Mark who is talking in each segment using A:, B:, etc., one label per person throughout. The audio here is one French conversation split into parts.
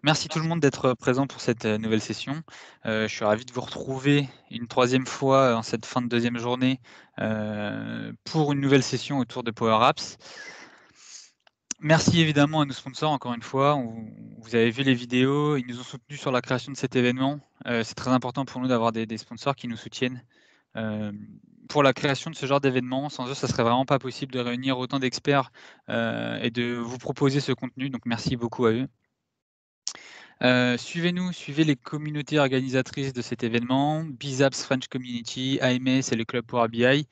A: Merci tout le monde d'être présent pour cette nouvelle session. Je suis ravi de vous retrouver une troisième fois en cette fin de deuxième journée pour une nouvelle session autour de Power Apps. Merci évidemment à nos sponsors, encore une fois. Vous avez vu les vidéos, ils nous ont soutenus sur la création de cet événement. C'est très important pour nous d'avoir des sponsors qui nous soutiennent pour la création de ce genre d'événement. Sans eux, ça serait vraiment pas possible de réunir autant d'experts et de vous proposer ce contenu. Donc merci beaucoup à eux. Suivez-nous, suivez les communautés organisatrices de cet événement, BizApps French Community, AMS et le Club Power BI.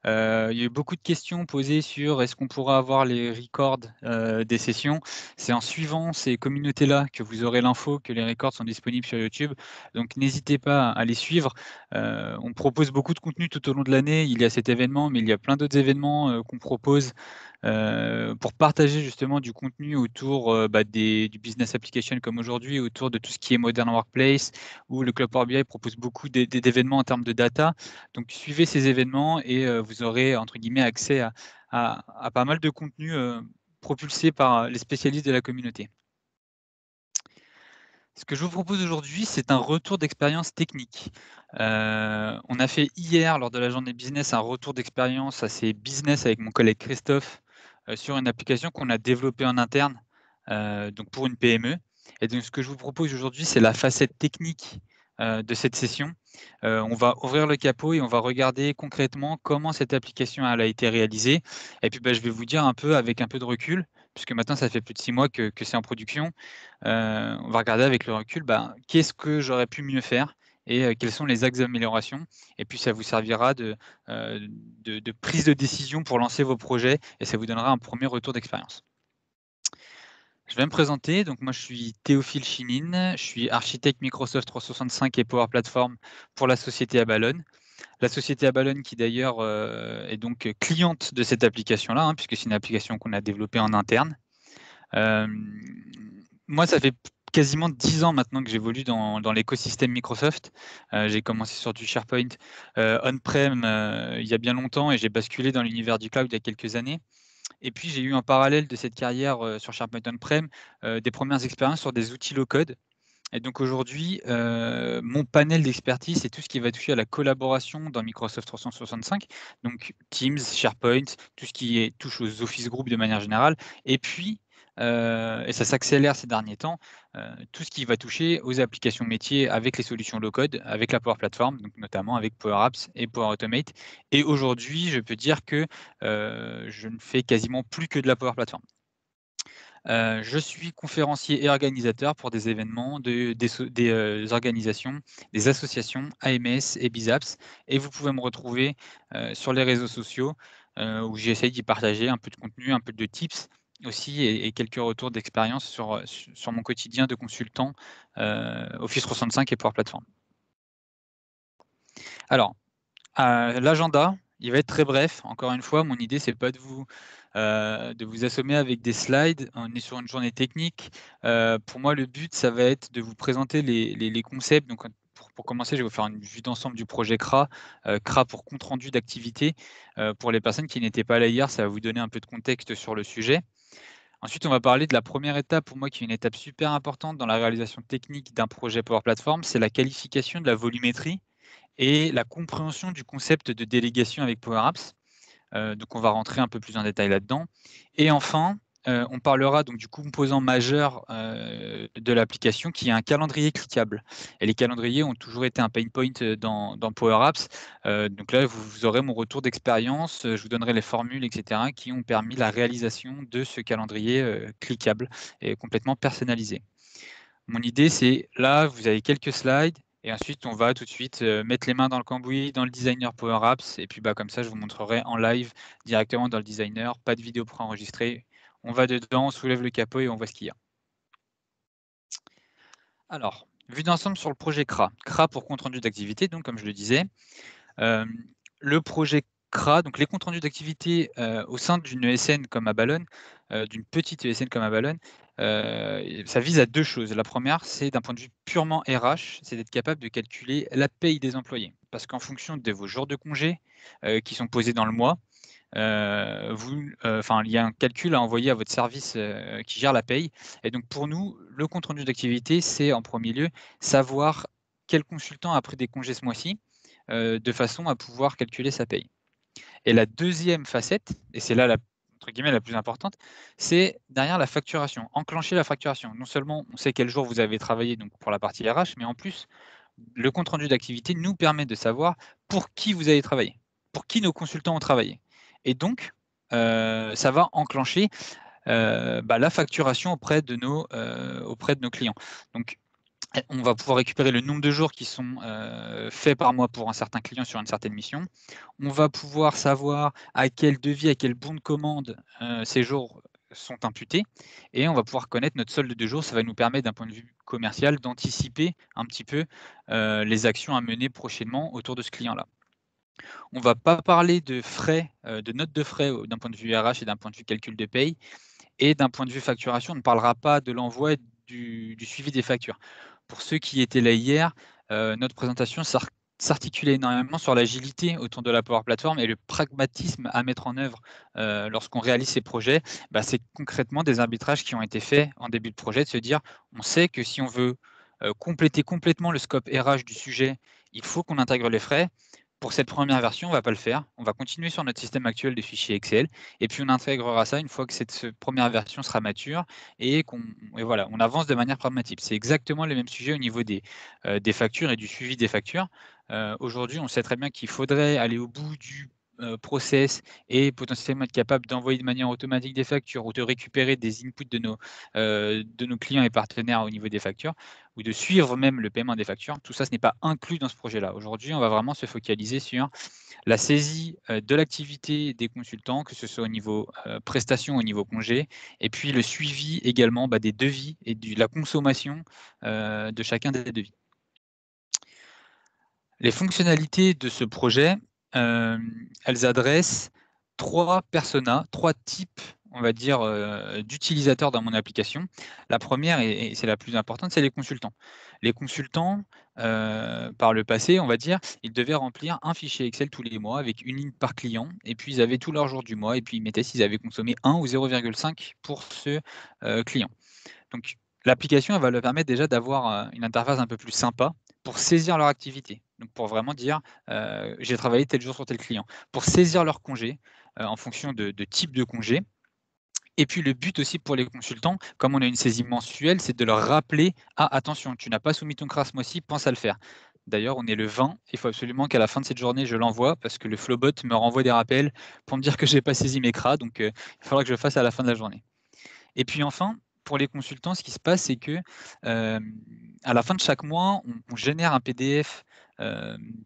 A: Il y a eu beaucoup de questions posées sur est-ce qu'on pourra avoir les records des sessions. C'est en suivant ces communautés-là que vous aurez l'info que les records sont disponibles sur YouTube. Donc n'hésitez pas à les suivre. On propose beaucoup de contenu tout au long de l'année. Il y a cet événement, mais il y a plein d'autres événements qu'on propose pour partager justement du contenu autour du business application comme aujourd'hui, autour de tout ce qui est modern workplace, où le Club Power BI propose beaucoup d'événements en termes de data. Donc suivez ces événements et vous aurez entre guillemets accès à pas mal de contenu propulsé par les spécialistes de la communauté. Ce que je vous propose aujourd'hui, c'est un retour d'expérience technique. On a fait hier, lors de la journée business, un retour d'expérience assez business avec mon collègue Christophe sur une application qu'on a développée en interne, donc pour une PME. Et donc, ce que je vous propose aujourd'hui, c'est la facette technique de cette session. On va ouvrir le capot et on va regarder concrètement comment cette application elle a été réalisée. Et puis, je vais vous dire un peu, avec un peu de recul, puisque maintenant, ça fait plus de 6 mois que c'est en production, on va regarder avec le recul, qu'est-ce que j'aurais pu mieux faire et quels sont les axes d'amélioration. Et puis, ça vous servira de prise de décision pour lancer vos projets et ça vous donnera un premier retour d'expérience. Je vais me présenter. Donc, moi, je suis Théophile Chinine. Je suis architecte Microsoft 365 et Power Platform pour la société Abalone. La société Abalone qui, d'ailleurs, est donc cliente de cette application-là, hein, puisque c'est une application qu'on a développée en interne. Euh, Moi, ça fait quasiment 10 ans maintenant que j'évolue dans l'écosystème Microsoft. J'ai commencé sur du SharePoint on-prem il y a bien longtemps et j'ai basculé dans l'univers du cloud il y a quelques années. Et puis, j'ai eu en parallèle de cette carrière sur SharePoint on-prem des premières expériences sur des outils low-code. Et donc aujourd'hui, mon panel d'expertise, c'est tout ce qui va toucher à la collaboration dans Microsoft 365, donc Teams, SharePoint, tout ce qui touche aux Office Group de manière générale, et puis, et ça s'accélère ces derniers temps, tout ce qui va toucher aux applications métiers avec les solutions low-code, avec la Power Platform, donc notamment avec Power Apps et Power Automate. Et aujourd'hui, je peux dire que je ne fais quasiment plus que de la Power Platform. Je suis conférencier et organisateur pour des événements des organisations, des associations AMS et BizApps et vous pouvez me retrouver sur les réseaux sociaux où j'essaye d'y partager un peu de contenu, un peu de tips aussi et quelques retours d'expérience sur mon quotidien de consultant Office 365 et Power Platform. Alors, l'agenda, il va être très bref. Encore une fois, mon idée, c'est pas de vous assommer avec des slides. On est sur une journée technique. Pour moi, le but, ça va être de vous présenter les concepts. Donc, pour commencer, je vais vous faire une vue d'ensemble du projet CRA. CRA pour compte rendu d'activité. Pour les personnes qui n'étaient pas là hier, ça va vous donner un peu de contexte sur le sujet. Ensuite, on va parler de la première étape, pour moi, qui est une étape super importante dans la réalisation technique d'un projet Power Platform, c'est la qualification de la volumétrie et la compréhension du concept de délégation avec Power Apps. Donc on va rentrer un peu plus en détail là-dedans. Et enfin, on parlera donc du composant majeur de l'application qui est un calendrier cliquable. Et les calendriers ont toujours été un pain point dans Power Apps. Donc là, vous aurez mon retour d'expérience, je vous donnerai les formules, etc., qui ont permis la réalisation de ce calendrier cliquable et complètement personnalisé. Mon idée, c'est là, vous avez quelques slides, et ensuite, on va tout de suite mettre les mains dans le cambouis, dans le designer Power Apps, et puis comme ça, je vous montrerai en live directement dans le designer, pas de vidéo préenregistrée. On va dedans, on soulève le capot et on voit ce qu'il y a. Alors, vue d'ensemble sur le projet CRA. CRA pour compte rendu d'activité, donc comme je le disais. Le projet CRA, donc les comptes rendus d'activité au sein d'une ESN comme Abalone, d'une petite ESN comme Abalone, ça vise à deux choses. La première, c'est d'un point de vue purement RH, c'est d'être capable de calculer la paye des employés. Parce qu'en fonction de vos jours de congé qui sont posés dans le mois, il y a un calcul à envoyer à votre service qui gère la paye. Et donc pour nous, le compte rendu d'activité, c'est en premier lieu savoir quel consultant a pris des congés ce mois-ci, de façon à pouvoir calculer sa paye. Et la deuxième facette, et c'est là entre guillemets la plus importante, c'est derrière la facturation, enclencher la facturation. Non seulement on sait quel jour vous avez travaillé donc pour la partie RH, mais en plus, le compte rendu d'activité nous permet de savoir pour qui vous avez travaillé, pour qui nos consultants ont travaillé. Et donc, ça va enclencher la facturation auprès de nos clients. Donc, on va pouvoir récupérer le nombre de jours qui sont faits par mois pour un certain client sur une certaine mission. On va pouvoir savoir à quel devis, à quel bon de commande ces jours sont imputés. Et on va pouvoir connaître notre solde de jours. Ça va nous permettre, d'un point de vue commercial, d'anticiper un petit peu les actions à mener prochainement autour de ce client-là. On ne va pas parler de frais, de notes de frais d'un point de vue RH et d'un point de vue calcul de paye. Et d'un point de vue facturation, on ne parlera pas de l'envoi et du suivi des factures. Pour ceux qui étaient là hier, notre présentation s'articulait énormément sur l'agilité autour de la Power Platform et le pragmatisme à mettre en œuvre lorsqu'on réalise ces projets. C'est concrètement des arbitrages qui ont été faits en début de projet, de se dire, on sait que si on veut compléter complètement le scope RH du sujet, il faut qu'on intègre les frais. Pour cette première version, on ne va pas le faire. On va continuer sur notre système actuel de fichiers Excel et puis on intégrera ça une fois que cette première version sera mature et voilà, on avance de manière pragmatique. C'est exactement le même sujet au niveau des factures et du suivi des factures. Aujourd'hui, on sait très bien qu'il faudrait aller au bout du process et potentiellement être capable d'envoyer de manière automatique des factures ou de récupérer des inputs de nos clients et partenaires au niveau des factures ou de suivre même le paiement des factures. Tout ça, ce n'est pas inclus dans ce projet-là. Aujourd'hui, on va vraiment se focaliser sur la saisie de l'activité des consultants, que ce soit au niveau prestation, au niveau congé, et puis le suivi également des devis et de la consommation de chacun des devis. Les fonctionnalités de ce projet, elles adressent 3 personas, 3 types, on va dire, d'utilisateurs dans mon application. La première et c'est la plus importante, c'est les consultants. Les consultants, par le passé, on va dire, ils devaient remplir un fichier Excel tous les mois avec une ligne par client et puis ils avaient tous leurs jours du mois et puis ils mettaient s'ils avaient consommé 1 ou 0,5 pour ce, client. Donc l'application, elle va leur permettre déjà d'avoir, une interface un peu plus sympa pour saisir leur activité. Donc pour vraiment dire, j'ai travaillé tel jour sur tel client. Pour saisir leur congé, en fonction de type de congé. Et puis le but aussi pour les consultants, comme on a une saisie mensuelle, c'est de leur rappeler: «Ah attention, tu n'as pas soumis ton CRA ce mois-ci, pense à le faire». D'ailleurs, on est le 20, il faut absolument qu'à la fin de cette journée, je l'envoie parce que le Flowbot me renvoie des rappels pour me dire que j'ai pas saisi mes CRA, donc il faudra que je le fasse à la fin de la journée. Et puis enfin, pour les consultants, ce qui se passe, c'est que, à la fin de chaque mois, on génère un PDF,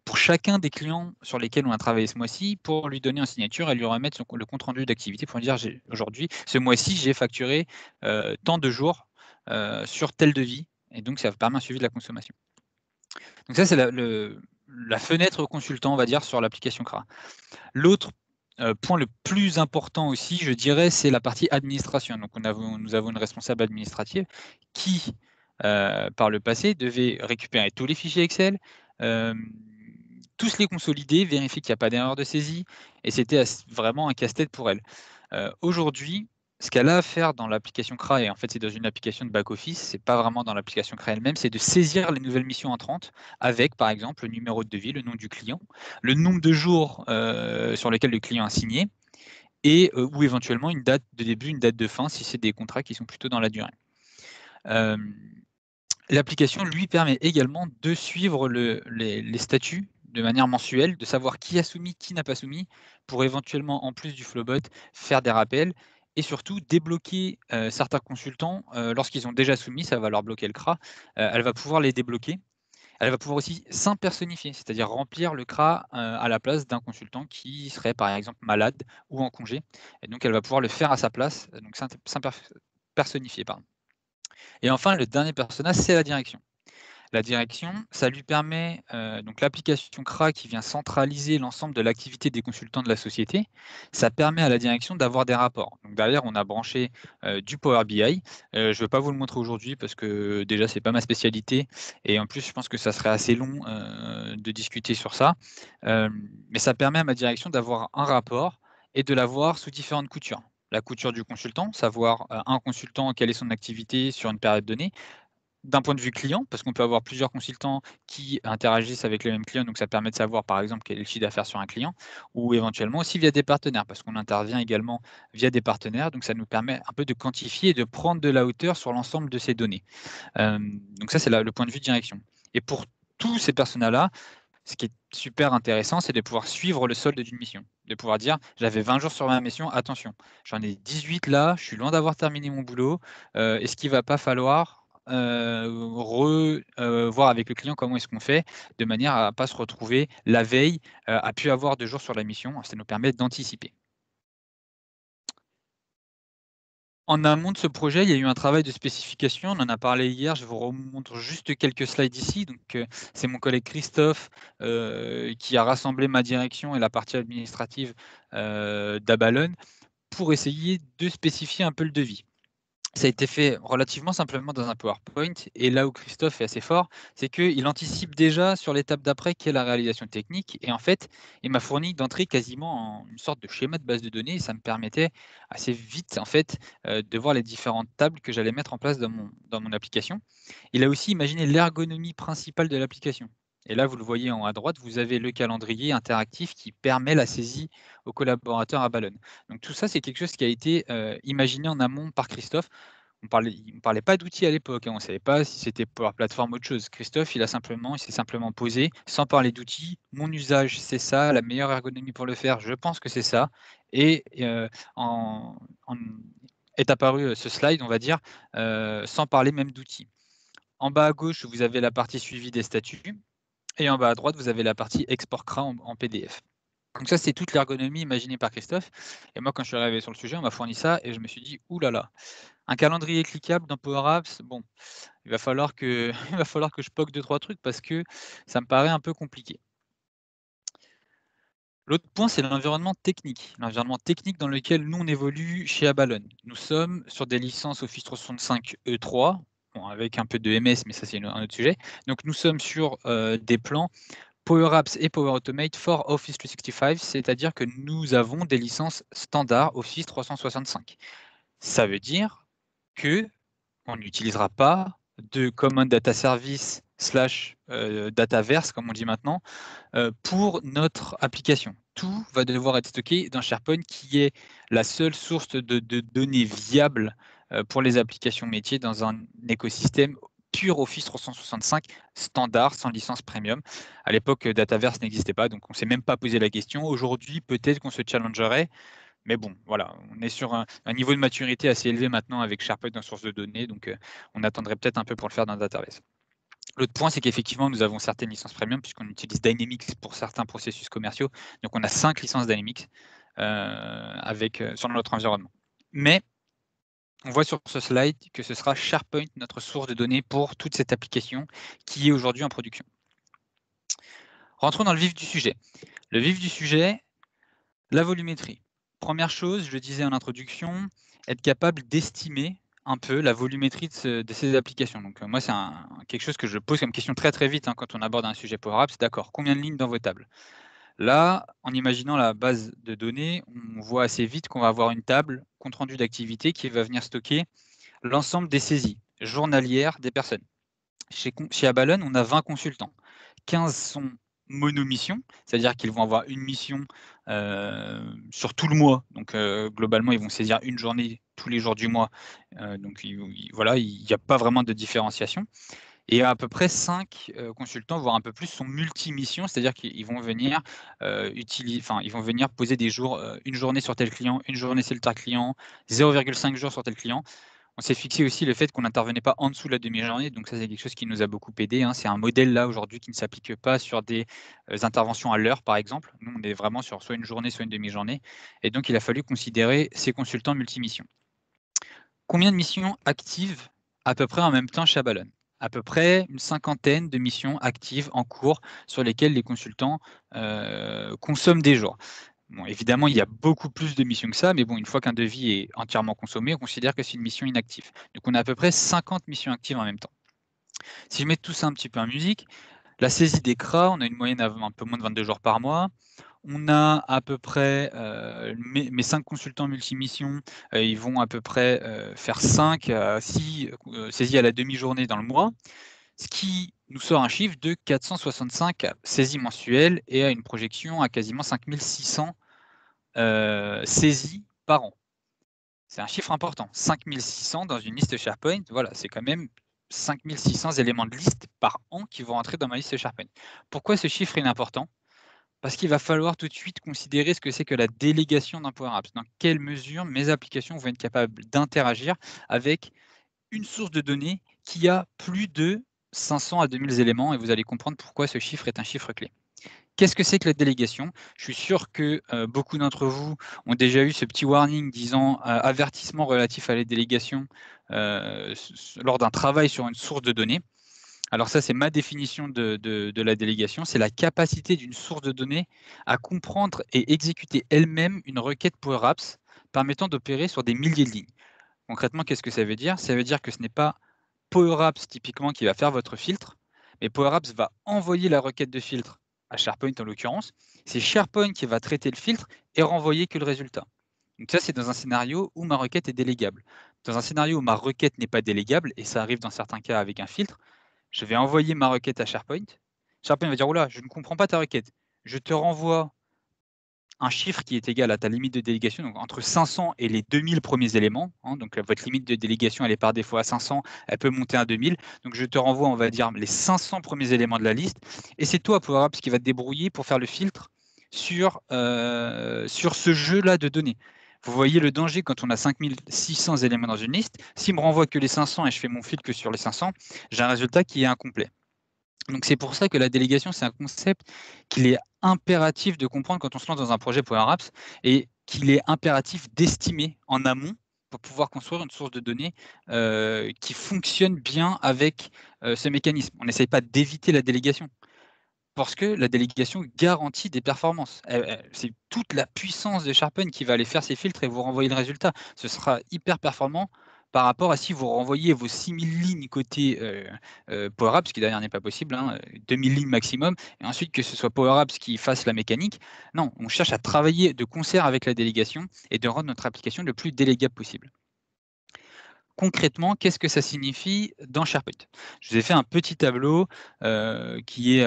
A: pour chacun des clients sur lesquels on a travaillé ce mois-ci, pour lui donner en signature et lui remettre le compte rendu d'activité pour lui dire: Aujourd'hui, ce mois-ci, j'ai facturé, tant de jours, sur tel devis» et donc ça permet un suivi de la consommation. Donc ça, c'est la fenêtre consultant, on va dire, sur l'application CRA. L'autre point le plus important aussi, je dirais, c'est la partie administration. Donc nous avons une responsable administrative qui, par le passé, devait récupérer tous les fichiers Excel, tous les consolider, vérifier qu'il n'y a pas d'erreur de saisie et c'était vraiment un casse-tête pour elle. Aujourd'hui, ce qu'elle a à faire dans l'application CRA et en fait, c'est dans une application de back office, c'est pas vraiment dans l'application CRA elle-même, c'est de saisir les nouvelles missions entrantes avec, par exemple, le numéro de devis, le nom du client, le nombre de jours, sur lesquels le client a signé et ou éventuellement une date de début, une date de fin, si c'est des contrats qui sont plutôt dans la durée. L'application lui permet également de suivre les statuts de manière mensuelle, de savoir qui a soumis, qui n'a pas soumis, pour éventuellement, en plus du Flowbot, faire des rappels et surtout débloquer, certains consultants, lorsqu'ils ont déjà soumis, ça va leur bloquer le CRA, elle va pouvoir les débloquer. Elle va pouvoir aussi s'impersonnifier, c'est-à-dire remplir le CRA, à la place d'un consultant qui serait, par exemple, malade ou en congé et donc elle va pouvoir le faire à sa place, donc personnifier, pardon. Et enfin, le dernier personnage, c'est la direction. La direction, ça lui permet, donc l'application CRA qui vient centraliser l'ensemble de l'activité des consultants de la société, ça permet à la direction d'avoir des rapports. Donc derrière, on a branché, du Power BI. Je ne vais pas vous le montrer aujourd'hui parce que déjà, c'est pas ma spécialité et en plus, je pense que ça serait assez long, de discuter sur ça. Mais ça permet à ma direction d'avoir un rapport et de la voir sous différentes coutures. La couture du consultant, savoir un consultant, quelle est son activité sur une période donnée. D'un point de vue client, parce qu'on peut avoir plusieurs consultants qui interagissent avec le même client, donc ça permet de savoir par exemple quel est le chiffre d'affaires sur un client, ou éventuellement aussi via des partenaires, parce qu'on intervient également via des partenaires, donc ça nous permet un peu de quantifier et de prendre de la hauteur sur l'ensemble de ces données. Donc ça, c'est le point de vue direction. Et pour tous ces personas-là, ce qui est super intéressant, c'est de pouvoir suivre le solde d'une mission. De pouvoir dire, j'avais 20 jours sur ma mission, attention, j'en ai 18 là, je suis loin d'avoir terminé mon boulot. Est-ce qu'il ne va pas falloir voir avec le client comment est-ce qu'on fait, de manière à ne pas se retrouver la veille à pu avoir 2 jours sur la mission. Ça nous permet d'anticiper. En amont de ce projet, il y a eu un travail de spécification, on en a parlé hier, je vous remontre juste quelques slides ici. Donc, c'est mon collègue Christophe qui a rassemblé ma direction et la partie administrative d'Abalone pour essayer de spécifier un peu le devis. Ça a été fait relativement simplement dans un PowerPoint, et là où Christophe est assez fort, c'est qu'il anticipe déjà sur l'étape d'après qui est la réalisation technique, et en fait, il m'a fourni d'entrée quasiment en une sorte de schéma de base de données, et ça me permettait assez vite en fait de voir les différentes tables que j'allais mettre en place dans mon application. Il a aussi imaginé l'ergonomie principale de l'application. Et là, vous le voyez en haut à droite, vous avez le calendrier interactif qui permet la saisie aux collaborateurs à Ballon. Donc tout ça, c'est quelque chose qui a été imaginé en amont par Christophe. Il ne parlait pas d'outils à l'époque, hein, on ne savait pas si c'était Power Platform ou autre chose. Christophe, il s'est simplement posé, sans parler d'outils. Mon usage, c'est ça, la meilleure ergonomie pour le faire, je pense que c'est ça. Et est apparu ce slide, on va dire, sans parler même d'outils. En bas à gauche, vous avez la partie suivi des statuts, et en bas à droite, vous avez la partie export CRA en PDF. Donc ça, c'est toute l'ergonomie imaginée par Christophe. Et moi, quand je suis arrivé sur le sujet, on m'a fourni ça, et je me suis dit, ouh là là, un calendrier cliquable dans Power Apps, bon, il va falloir que, il va falloir que je poque 2-3 trucs parce que ça me paraît un peu compliqué. L'autre point, c'est l'environnement technique. L'environnement technique dans lequel nous, on évolue chez Abalone. Nous sommes sur des licences Office 365 E3, bon, avec un peu de MS, mais ça, c'est un autre sujet. Donc, nous sommes sur des plans Power Apps et Power Automate for Office 365, c'est-à-dire que nous avons des licences standards Office 365. Ça veut dire que on n'utilisera pas de Common Data Service / Dataverse, comme on dit maintenant, pour notre application. Tout va devoir être stocké dans SharePoint, qui est la seule source de données viable pour les applications métiers dans un écosystème pur Office 365 standard, sans licence premium. À l'époque, Dataverse n'existait pas, donc on ne s'est même pas posé la question. Aujourd'hui, peut-être qu'on se challengerait, mais bon, voilà, on est sur un niveau de maturité assez élevé maintenant avec SharePoint en source de données, donc on attendrait peut-être un peu pour le faire dans Dataverse. L'autre point, c'est qu'effectivement, nous avons certaines licences premium puisqu'on utilise Dynamics pour certains processus commerciaux. Donc, on a 5 licences Dynamics sur notre environnement. Mais on voit sur ce slide que ce sera SharePoint, notre source de données pour toute cette application qui est aujourd'hui en production. Rentrons dans le vif du sujet. Le vif du sujet, la volumétrie. Première chose, je le disais en introduction, être capable d'estimer un peu la volumétrie de ces applications. Donc moi, c'est quelque chose que je pose comme question très très vite quand on aborde un sujet Power Apps. D'accord, combien de lignes dans vos tables? Là, en imaginant la base de données, on voit assez vite qu'on va avoir une table compte rendu d'activité qui va venir stocker l'ensemble des saisies journalières des personnes. Chez Abalone, on a 20 consultants. 15 sont monomission, c'est-à-dire qu'ils vont avoir une mission sur tout le mois. Donc, globalement, ils vont saisir une journée tous les jours du mois. Donc, voilà, il n'y a pas vraiment de différenciation. Et à peu près 5 consultants, voire un peu plus, sont multi-missions, c'est-à-dire qu'ils vont venir ils vont venir poser des jours, une journée sur tel client, une journée sur tel client, 0,5 jours sur tel client. On s'est fixé aussi le fait qu'on n'intervenait pas en dessous de la demi-journée, donc ça, c'est quelque chose qui nous a beaucoup aidé, hein. C'est un modèle là aujourd'hui qui ne s'applique pas sur des interventions à l'heure, par exemple. Nous, on est vraiment sur soit une journée, soit une demi-journée. Et donc, il a fallu considérer ces consultants multimissions. Combien de missions actives à peu près en même temps chez Abalone? À peu près une 50aine de missions actives en cours sur lesquelles les consultants consomment des jours. Bon, évidemment, il y a beaucoup plus de missions que ça, mais bon, une fois qu'un devis est entièrement consommé, on considère que c'est une mission inactive. Donc, on a à peu près 50 missions actives en même temps. Si je mets tout ça un petit peu en musique, la saisie des CRA, on a une moyenne à un peu moins de 22 jours par mois. on a à peu près, mes 5 consultants multimissions, ils vont à peu près, faire 5 à 6 saisies à la demi-journée dans le mois, ce qui nous sort un chiffre de 465 saisies mensuelles et à une projection à quasiment 5 600 saisies par an. C'est un chiffre important. 5 600 dans une liste SharePoint, voilà, c'est quand même 5 600 éléments de liste par an qui vont entrer dans ma liste SharePoint. Pourquoi ce chiffre est important? Parce qu'il va falloir tout de suite considérer ce que c'est que la délégation d'un Power Apps. Dans quelle mesure mes applications vont être capables d'interagir avec une source de données qui a plus de 500 à 2000 éléments, et vous allez comprendre pourquoi ce chiffre est un chiffre clé. Qu'est-ce que c'est que la délégation? Je suis sûr que beaucoup d'entre vous ont déjà eu ce petit warning disant avertissement relatif à la délégation lors d'un travail sur une source de données. Alors ça, c'est ma définition de la délégation. C'est la capacité d'une source de données à comprendre et exécuter elle-même une requête Power Apps permettant d'opérer sur des milliers de lignes. Concrètement, qu'est-ce que ça veut dire? Ça veut dire que ce n'est pas Power Apps typiquement qui va faire votre filtre, mais Power Apps va envoyer la requête de filtre à SharePoint en l'occurrence. C'est SharePoint qui va traiter le filtre et renvoyer que le résultat. Donc ça, c'est dans un scénario où ma requête est délégable. Dans un scénario où ma requête n'est pas délégable, et ça arrive dans certains cas avec un filtre, je vais envoyer ma requête à SharePoint. SharePoint va dire: «Oula, je ne comprends pas ta requête. Je te renvoie un chiffre qui est égal à ta limite de délégation, donc entre 500 et les 2000 premiers éléments, hein, donc votre limite de délégation, elle est par défaut à 500, elle peut monter à 2000. Donc je te renvoie, on va dire, les 500 premiers éléments de la liste, et c'est toi, Power Apps, qui va te débrouiller pour faire le filtre sur ce jeu-là de données. Vous voyez le danger quand on a 5600 éléments dans une liste. S'il me renvoie que les 500 et je fais mon filtre que sur les 500, j'ai un résultat qui est incomplet. Donc c'est pour ça que la délégation, c'est un concept qu'il est impératif de comprendre quand on se lance dans un projet Power Apps, et qu'il est impératif d'estimer en amont pour pouvoir construire une source de données qui fonctionne bien avec ce mécanisme. On n'essaye pas d'éviter la délégation, parce que la délégation garantit des performances. C'est toute la puissance de SharePoint qui va aller faire ces filtres et vous renvoyer le résultat. Ce sera hyper performant par rapport à si vous renvoyez vos 6000 lignes côté Power Apps, ce qui d'ailleurs n'est pas possible, 2000 lignes maximum, et ensuite que ce soit Power Apps qui fasse la mécanique. Non, on cherche à travailler de concert avec la délégation et de rendre notre application le plus délégable possible. Concrètement, qu'est-ce que ça signifie dans SharePoint? Je vous ai fait un petit tableau qui est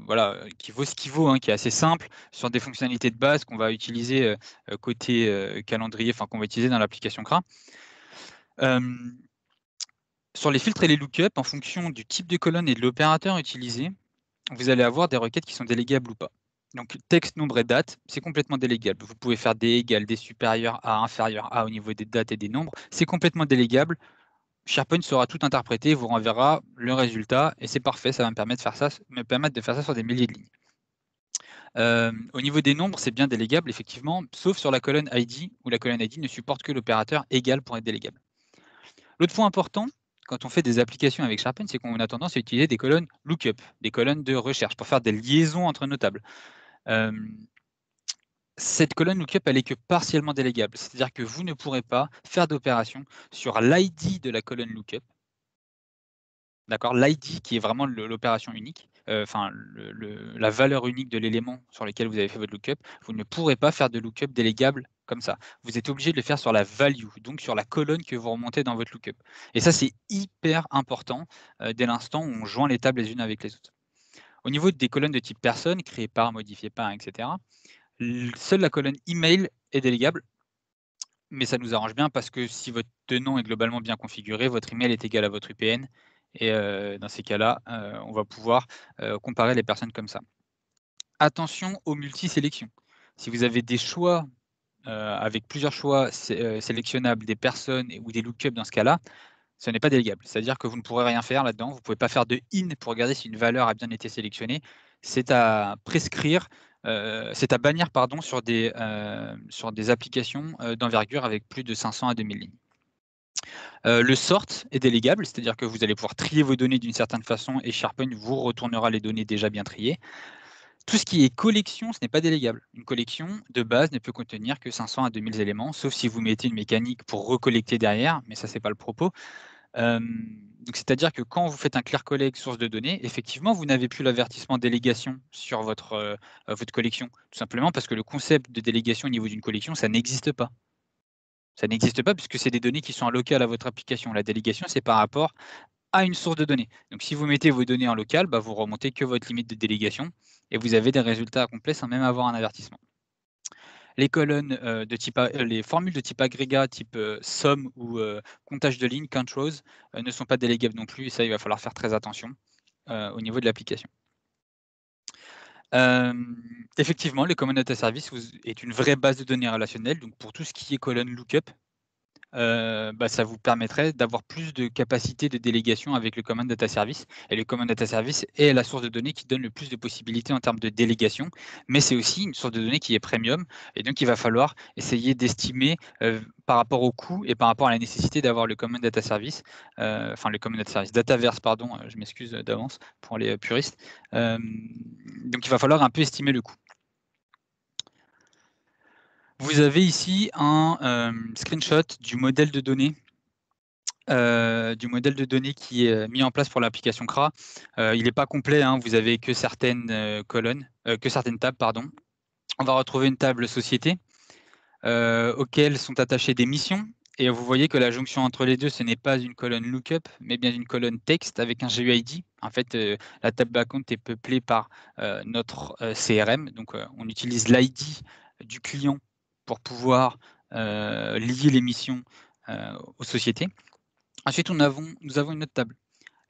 A: voilà, qui vaut ce qu'il vaut, hein, qui est assez simple, sur des fonctionnalités de base qu'on va utiliser côté calendrier, enfin qu'on va utiliser dans l'application CRA. Sur les filtres et les lookups, en fonction du type de colonne et de l'opérateur utilisé, vous allez avoir des requêtes qui sont délégables ou pas. Donc texte, nombre et date, c'est complètement délégable. Vous pouvez faire des égales, des supérieurs à, inférieurs à au niveau des dates et des nombres. C'est complètement délégable. SharePoint saura tout interpréter, vous renverra le résultat, et c'est parfait, ça va me permettre de faire ça sur des milliers de lignes. Au niveau des nombres, c'est bien délégable, effectivement, sauf sur la colonne ID, où la colonne ID ne supporte que l'opérateur égal pour être délégable. L'autre point important, quand on fait des applications avec SharePoint, c'est qu'on a tendance à utiliser des colonnes lookup, des colonnes de recherche, pour faire des liaisons entre nos tables. Cette colonne lookup, elle est que partiellement délégable, c'est-à-dire que vous ne pourrez pas faire d'opération sur l'ID de la colonne lookup. D'accord, l'ID qui est vraiment l'opération unique, enfin la valeur unique de l'élément sur lequel vous avez fait votre lookup, vous ne pourrez pas faire de lookup délégable comme ça. Vous êtes obligé de le faire sur la value, donc sur la colonne que vous remontez dans votre lookup. Et ça, c'est hyper important dès l'instant où on joint les tables les unes avec les autres. Au niveau des colonnes de type personne, créées par, modifiées par, etc., seule la colonne email est délégable, mais ça nous arrange bien parce que si votre tenant est globalement bien configuré, votre email est égal à votre UPN, et dans ces cas-là, on va pouvoir comparer les personnes comme ça. Attention aux multi-sélections. Si vous avez des choix avec plusieurs choix sélectionnables, des personnes ou des lookups dans ce cas-là, ce n'est pas délégable. C'est-à-dire que vous ne pourrez rien faire là-dedans. Vous ne pouvez pas faire de in pour regarder si une valeur a bien été sélectionnée. C'est à prescrire, c'est à bannir pardon, sur des applications d'envergure avec plus de 500 à 2000 lignes. Le sort est délégable, c'est-à-dire que vous allez pouvoir trier vos données d'une certaine façon et SharePoint vous retournera les données déjà bien triées. Tout ce qui est collection, ce n'est pas délégable. Une collection, de base, ne peut contenir que 500 à 2000 éléments, sauf si vous mettez une mécanique pour recollecter derrière, mais ça, c'est pas le propos. Donc c'est-à-dire que quand vous faites un clear collect source de données, effectivement, vous n'avez plus l'avertissement délégation sur votre collection. Tout simplement parce que le concept de délégation au niveau d'une collection, ça n'existe pas. Ça n'existe pas puisque c'est des données qui sont locales à votre application. La délégation, c'est par rapport à une source de données. Donc si vous mettez vos données en local, bah, vous remontez que votre limite de délégation et vous avez des résultats complets sans même avoir un avertissement. Les colonnes les formules de type agrégat, type somme ou comptage de lignes, count rows, ne sont pas délégables non plus, et ça, il va falloir faire très attention au niveau de l'application. Effectivement, le Common Data Service est une vraie base de données relationnelle, donc pour tout ce qui est colonne lookup, bah, ça vous permettrait d'avoir plus de capacité de délégation avec le Common Data Service. Et le Common Data Service est la source de données qui donne le plus de possibilités en termes de délégation, mais c'est aussi une source de données qui est premium, et donc il va falloir essayer d'estimer par rapport au coût et par rapport à la nécessité d'avoir le Common Data Service, enfin le Common Data Service, Dataverse, pardon, je m'excuse d'avance pour les puristes. Donc il va falloir un peu estimer le coût. Vous avez ici un screenshot du modèle de données qui est mis en place pour l'application CRA. Il n'est pas complet, hein, vous avez que certaines que certaines tables, pardon. On va retrouver une table société auxquelles sont attachées des missions. Et vous voyez que la jonction entre les deux, ce n'est pas une colonne lookup, mais bien une colonne texte avec un GUID. En fait, la table account est peuplée par notre CRM. Donc, on utilise l'ID du client pour pouvoir lier les missions aux sociétés. Ensuite, nous avons une autre table,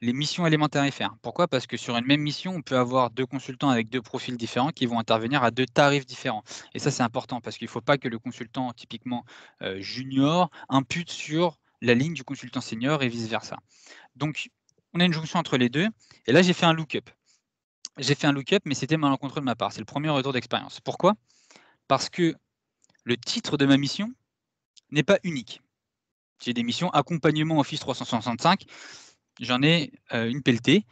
A: les missions élémentaires FR. Pourquoi? Parce que sur une même mission, on peut avoir deux consultants avec deux profils différents qui vont intervenir à deux tarifs différents. Et ça, c'est important parce qu'il ne faut pas que le consultant, typiquement junior, impute sur la ligne du consultant senior et vice-versa. Donc, on a une jonction entre les deux. Et là, j'ai fait un lookup. J'ai fait un lookup, mais c'était malencontreux de ma part. C'est le premier retour d'expérience. Pourquoi? Parce que le titre de ma mission n'est pas unique. J'ai des missions accompagnement Office 365. J'en ai une pelletée.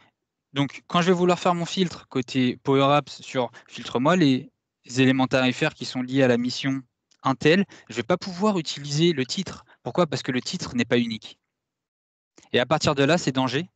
A: Donc, quand je vais vouloir faire mon filtre côté Power Apps sur filtre-moi les éléments tarifaires qui sont liés à la mission Intel, je ne vais pas pouvoir utiliser le titre. Pourquoi? Parce que le titre n'est pas unique. Et à partir de là, c'est danger.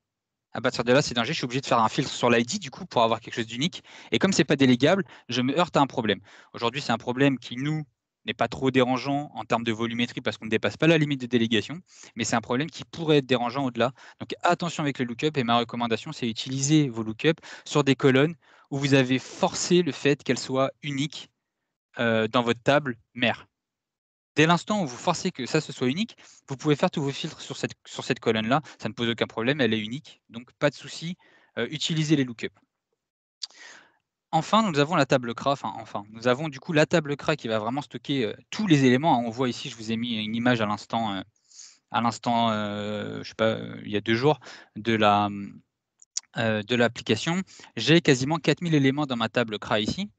A: À partir de là, c'est danger. Je suis obligé de faire un filtre sur l'ID du coup pour avoir quelque chose d'unique. Et comme c'est pas délégable, je me heurte à un problème. Aujourd'hui, c'est un problème qui nous n'est pas trop dérangeant en termes de volumétrie parce qu'on ne dépasse pas la limite de délégation, mais c'est un problème qui pourrait être dérangeant au-delà. Donc attention avec le lookup et ma recommandation, c'est utiliser vos lookups sur des colonnes où vous avez forcé le fait qu'elles soient uniques dans votre table mère. Dès l'instant où vous forcez que ça ce soit unique, vous pouvez faire tous vos filtres sur cette colonne-là, ça ne pose aucun problème, elle est unique, donc pas de souci, utilisez les lookups. Enfin, nous avons la table CRA, nous avons du coup la table CRA qui va vraiment stocker tous les éléments, hein. On voit ici, je vous ai mis une image à l'instant, je sais pas, il y a 2 jours de l'application. J'ai quasiment 4000 éléments dans ma table CRA ici.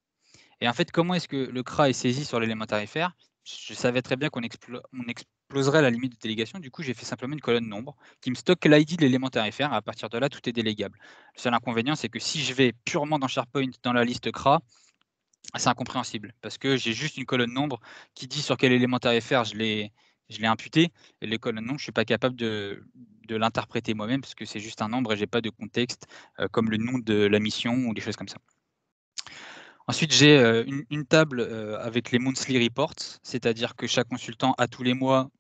A: Et en fait, comment est-ce que le CRA est saisi sur l'élément tarifaire? Je savais très bien qu'on exploserait la limite de délégation. Du coup, j'ai fait simplement une colonne nombre qui me stocke l'ID de l'élément tarifaire. À partir de là, tout est délégable. Le seul inconvénient, c'est que si je vais purement dans SharePoint, dans la liste CRA, c'est incompréhensible parce que j'ai juste une colonne nombre qui dit sur quel élément tarifaire je l'ai imputé. Et les colonnes nombres, je ne suis pas capable de l'interpréter moi-même parce que c'est juste un nombre et je n'ai pas de contexte comme le nom de la mission ou des choses comme ça. Ensuite, j'ai une table avec les monthly reports, c'est-à-dire que chaque consultant a tous les mois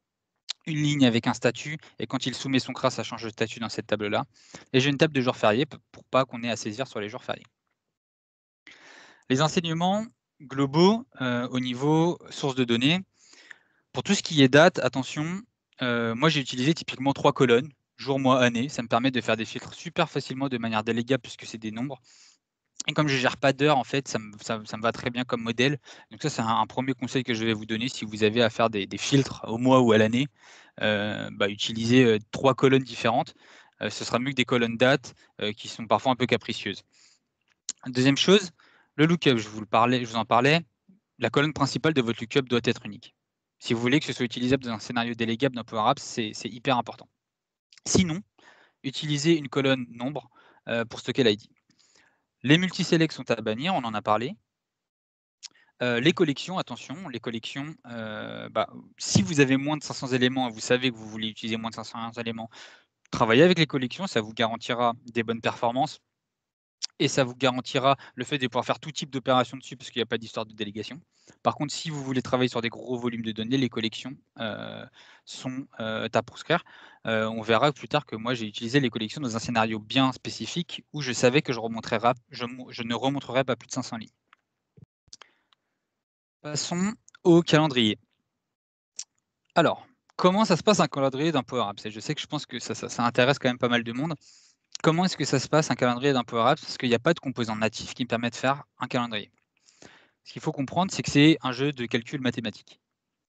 A: une ligne avec un statut, et quand il soumet son CRA, ça change de statut dans cette table-là. Et j'ai une table de jours fériés pour pas qu'on ait à saisir sur les jours fériés. Les enseignements globaux au niveau source de données. Pour tout ce qui est date, attention, moi j'ai utilisé typiquement 3 colonnes, jour, mois, année. Ça me permet de faire des filtres super facilement de manière délégable puisque c'est des nombres. Et comme je ne gère pas d'heures, en fait, ça me va très bien comme modèle. Donc ça, c'est un premier conseil que je vais vous donner si vous avez à faire des filtres au mois ou à l'année. Utilisez 3 colonnes différentes. Ce sera mieux que des colonnes dates qui sont parfois un peu capricieuses. Deuxième chose, le lookup, je vous en parlais. La colonne principale de votre lookup doit être unique. Si vous voulez que ce soit utilisable dans un scénario délégable dans Power Apps, c'est hyper important. Sinon, utilisez une colonne nombre pour stocker l'ID. Les multiselects sont à bannir, on en a parlé. Les collections, attention, les collections, si vous avez moins de 500 éléments et vous savez que vous voulez utiliser moins de 500 éléments, travaillez avec les collections, ça vous garantira des bonnes performances et ça vous garantira le fait de pouvoir faire tout type d'opération dessus parce qu'il n'y a pas d'histoire de délégation. Par contre, si vous voulez travailler sur des gros volumes de données, les collections sont à proscrire. On verra plus tard que moi, j'ai utilisé les collections dans un scénario bien spécifique où je savais que je ne remonterais pas plus de 500 lignes. Passons au calendrier. Alors, comment ça se passe un calendrier d'un Power Apps? Je sais que je pense que ça intéresse quand même pas mal de monde. Comment est-ce que ça se passe un calendrier d'un Power Apps? Parce qu'il n'y a pas de composant natif qui me permet de faire un calendrier. Ce qu'il faut comprendre, c'est que c'est un jeu de calcul mathématique.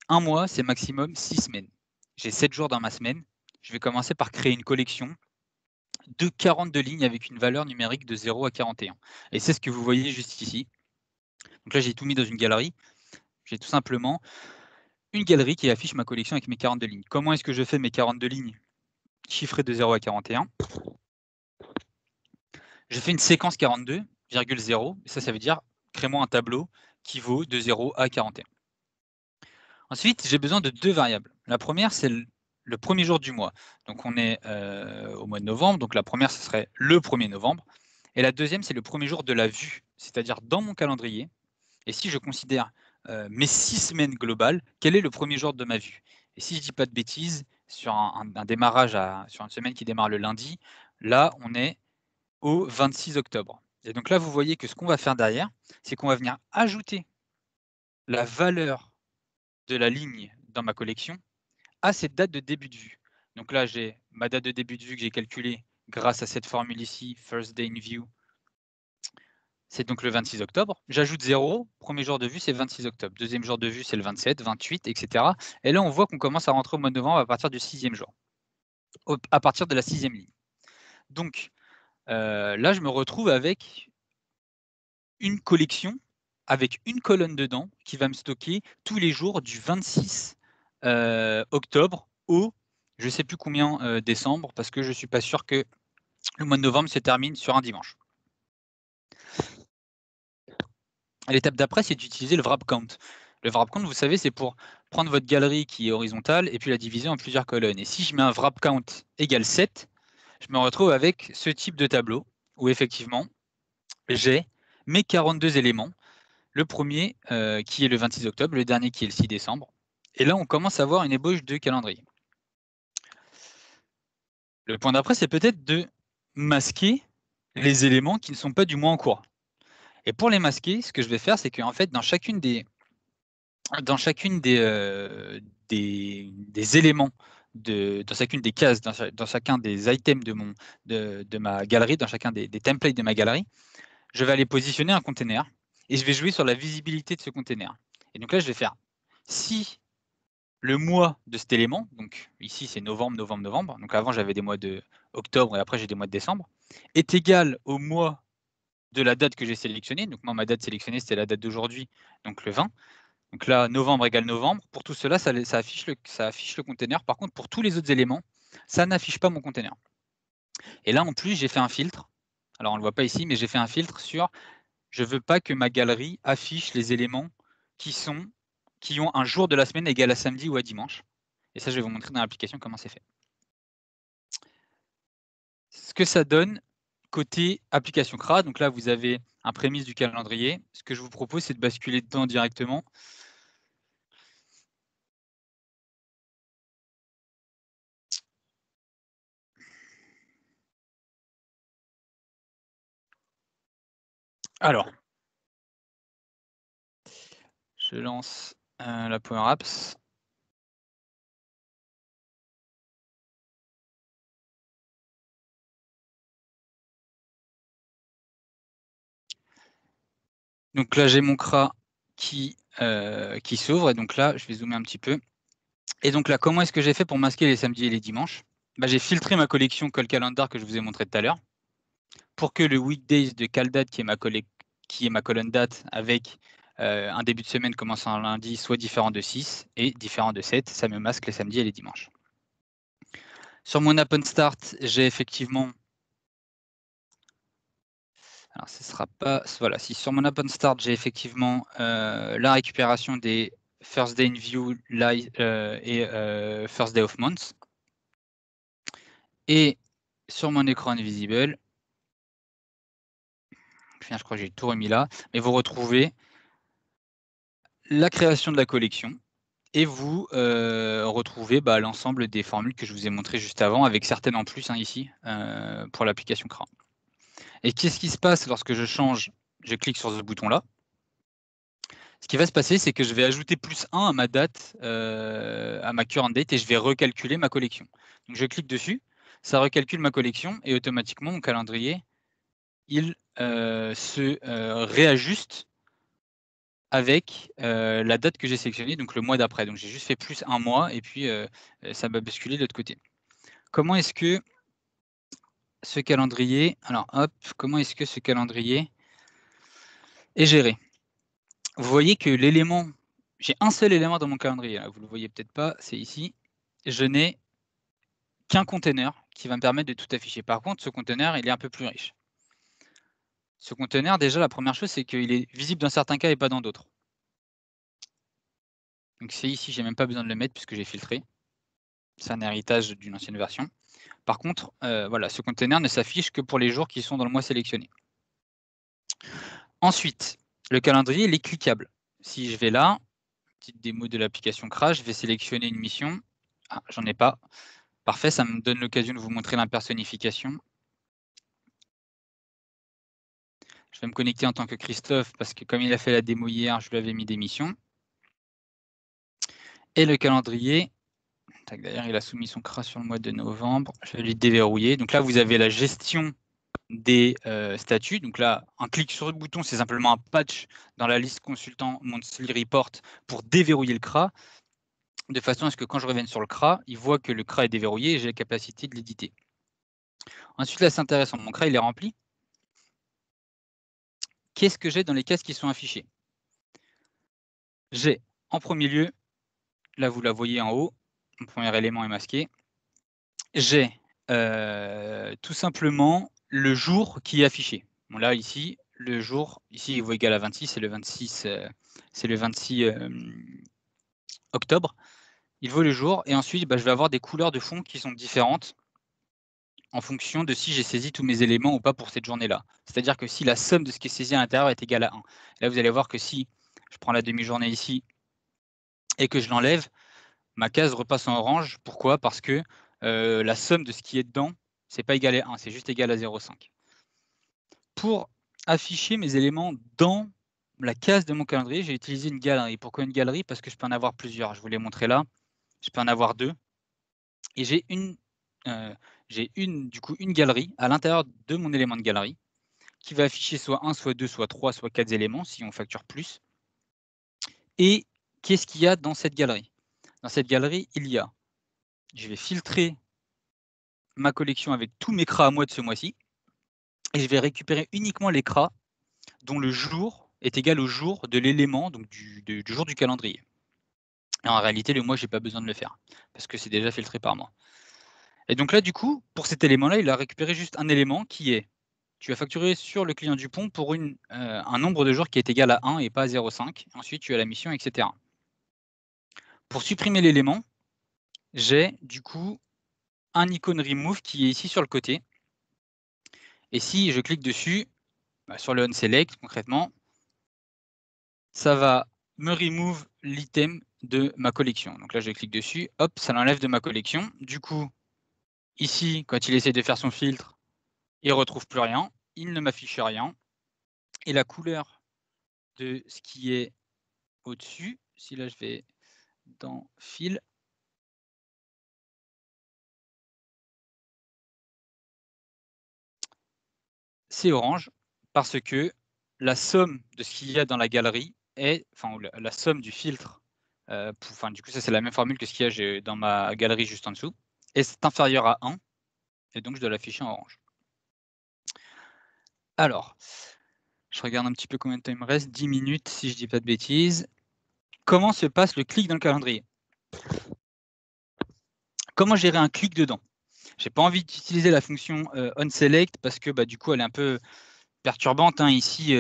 A: Un mois, c'est maximum 6 semaines. J'ai 7 jours dans ma semaine. Je vais commencer par créer une collection de 42 lignes avec une valeur numérique de 0 à 41. Et c'est ce que vous voyez juste ici. Donc là, j'ai tout mis dans une galerie. J'ai tout simplement une galerie qui affiche ma collection avec mes 42 lignes. Comment est-ce que je fais mes 42 lignes chiffrées de 0 à 41? Je fais une séquence 42,0. Ça veut dire crée-moi un tableau qui vaut de 0 à 41. Ensuite, j'ai besoin de 2 variables. La première, c'est le premier jour du mois. Donc on est au mois de novembre. Donc la première, ce serait le 1er novembre. Et la deuxième, c'est le premier jour de la vue, c'est-à-dire dans mon calendrier. Et si je considère mes 6 semaines globales, quel est le premier jour de ma vue? Et si je ne dis pas de bêtises, sur un démarrage, sur une semaine qui démarre le lundi, là, on est au 26 octobre. Et donc là, vous voyez que ce qu'on va faire derrière, c'est qu'on va venir ajouter la valeur de la ligne dans ma collection à cette date de début de vue. Donc là, j'ai ma date de début de vue que j'ai calculée grâce à cette formule ici, first day in view. C'est donc le 26 octobre. J'ajoute 0. Premier jour de vue, c'est 26 octobre. Deuxième jour de vue, c'est le 27, 28, etc. Et là, on voit qu'on commence à rentrer au mois de novembre à partir du 6e jour, à partir de la 6e ligne. Donc là, je me retrouve avec une collection avec une colonne dedans qui va me stocker tous les jours du 26 octobre au je ne sais plus combien décembre, parce que je ne suis pas sûr que le mois de novembre se termine sur un dimanche. L'étape d'après, c'est d'utiliser le wrap count. Le wrap count, vous savez, c'est pour prendre votre galerie qui est horizontale et puis la diviser en plusieurs colonnes. Et si je mets un wrap count égale 7, je me retrouve avec ce type de tableau où effectivement, j'ai mes 42 éléments. Le premier qui est le 26 octobre, le dernier qui est le 6 décembre. Et là, on commence à avoir une ébauche de calendrier. Le point d'après, c'est peut-être de masquer les éléments qui ne sont pas du mois en cours. Et pour les masquer, ce que je vais faire, c'est qu'en fait, dans chacune des éléments, dans chacune des cases, dans chacun des items de ma galerie, dans chacun des templates de ma galerie, je vais aller positionner un container et je vais jouer sur la visibilité de ce container. Et donc là, je vais faire si le mois de cet élément, donc ici c'est novembre, novembre, novembre, donc avant j'avais des mois de octobre et après j'ai des mois de décembre, est égal au mois de la date que j'ai sélectionnée. Donc moi, ma date sélectionnée, c'était la date d'aujourd'hui, donc le 20. Donc là, novembre égale novembre. Pour tout cela, ça affiche le container. Par contre, pour tous les autres éléments, ça n'affiche pas mon container. Et là, en plus, j'ai fait un filtre. Alors, on ne le voit pas ici, mais j'ai fait un filtre sur je ne veux pas que ma galerie affiche les éléments qui ont un jour de la semaine égal à samedi ou à dimanche. Et ça, je vais vous montrer dans l'application comment c'est fait. Ce que ça donne côté application CRA, donc là, vous avez un prémisse du calendrier. Ce que je vous propose, c'est de basculer dedans directement. Alors, je lance la Power Apps. Donc là, j'ai mon CRA qui s'ouvre. Et donc là, je vais zoomer un petit peu. Et donc là, comment est-ce que j'ai fait pour masquer les samedis et les dimanches? J'ai filtré ma collection Call Calendar que je vous ai montré tout à l'heure pour que le weekdays de CalDate, qui est ma colonne date avec un début de semaine commençant un lundi, soit différent de 6 et différent de 7. Ça me masque les samedis et les dimanches. Sur mon App on Start, j'ai effectivement... Alors, ce sera pas... Voilà, si sur mon App on Start, j'ai effectivement la récupération des First Day in View et First Day of Month. Et sur mon écran invisible, je crois que j'ai tout remis là, mais vous retrouvez la création de la collection et vous retrouvez l'ensemble des formules que je vous ai montrées juste avant, avec certaines en plus ici, pour l'application CRA. Et qu'est-ce qui se passe lorsque je clique sur ce bouton-là? Ce qui va se passer, c'est que je vais ajouter +1 à ma date, à ma current date, et je vais recalculer ma collection. Donc je clique dessus, ça recalcule ma collection et automatiquement mon calendrier, il se réajuste avec la date que j'ai sélectionnée, donc le mois d'après. Donc j'ai juste fait +1 mois et puis ça va basculer de l'autre côté. Comment est-ce que ce calendrier comment est-ce que ce calendrier est géré? Vous voyez que l'élément, j'ai un seul élément dans mon calendrier, là, vous le voyez peut-être pas, c'est ici. Je n'ai qu'un container qui va me permettre de tout afficher. Par contre, ce container, il est un peu plus riche. Ce container, déjà, la première chose, c'est qu'il est visible dans certains cas et pas dans d'autres. Donc c'est ici, j'ai même pas besoin de le mettre puisque j'ai filtré. C'est un héritage d'une ancienne version. Par contre, voilà, ce container ne s'affiche que pour les jours qui sont dans le mois sélectionné. Ensuite, le calendrier, il est cliquable. Si je vais là, petite démo de l'application CRA, je vais sélectionner une mission. Ah, j'en ai pas. Parfait, ça me donne l'occasion de vous montrer l'impersonnification. Je vais me connecter en tant que Christophe parce que comme il a fait la démo hier, je lui avais mis des missions. Et le calendrier, d'ailleurs il a soumis son CRA sur le mois de novembre, je vais lui déverrouiller. Donc là, vous avez la gestion des statuts. Donc là, un clic sur le bouton, c'est simplement un patch dans la liste consultant Monthly Report pour déverrouiller le CRA, de façon à ce que quand je revienne sur le CRA, il voit que le CRA est déverrouillé et j'ai la capacité de l'éditer. Ensuite, là, c'est intéressant, mon CRA, il est rempli. Qu'est-ce que j'ai dans les cases qui sont affichées? J'ai, en premier lieu, là, vous la voyez en haut, mon premier élément est masqué. J'ai tout simplement le jour qui est affiché. Bon, là, ici, le jour, ici, il vaut égal à 26, c'est le 26 octobre. Il vaut le jour, et ensuite, je vais avoir des couleurs de fond qui sont différentes en fonction de si j'ai saisi tous mes éléments ou pas pour cette journée-là. C'est-à-dire que si la somme de ce qui est saisi à l'intérieur est égale à 1. Là, vous allez voir que si je prends la demi-journée ici et que je l'enlève, ma case repasse en orange. Pourquoi? Parce que la somme de ce qui est dedans, c'est pas égal à 1, c'est juste égal à 0,5. Pour afficher mes éléments dans la case de mon calendrier, j'ai utilisé une galerie. Pourquoi une galerie? Parce que je peux en avoir plusieurs. Je vous l'ai montré là. Je peux en avoir 2. Et j'ai du coup une galerie à l'intérieur de mon élément de galerie qui va afficher soit 1, soit 2, soit 3, soit 4 éléments si on facture plus. Et qu'est-ce qu'il y a dans cette galerie? Dans cette galerie, je vais filtrer ma collection avec tous mes CRA à moi de ce mois-ci et je vais récupérer uniquement les CRA dont le jour est égal au jour de l'élément, donc du jour du calendrier. Et en réalité, le mois, je n'ai pas besoin de le faire parce que c'est déjà filtré par mois. Et donc là, du coup, pour cet élément-là, il a récupéré juste un élément qui est, tu as facturé sur le client Dupont pour un nombre de jours qui est égal à 1 et pas à 0,5. Ensuite, tu as la mission, etc. Pour supprimer l'élément, j'ai du coup un icône remove qui est ici sur le côté. Et si je clique dessus, sur le onSelect concrètement, ça va me remove l'item de ma collection. Donc là, je clique dessus, hop, ça l'enlève de ma collection. Du coup, ici, quand il essaie de faire son filtre, il ne retrouve plus rien, il ne m'affiche rien. Et la couleur de ce qui est au-dessus, si là je vais dans Fil, c'est orange, parce que la somme de ce qu'il y a dans la galerie est, enfin la somme du filtre, du coup ça c'est la même formule que ce qu'il y a dans ma galerie juste en dessous, et c'est inférieur à 1, et donc je dois l'afficher en orange. Alors, je regarde un petit peu combien de temps il me reste, 10 minutes si je dis pas de bêtises. Comment se passe le clic dans le calendrier? Comment gérer un clic dedans? J'ai pas envie d'utiliser la fonction onSelect parce que du coup elle est un peu perturbante. Ici,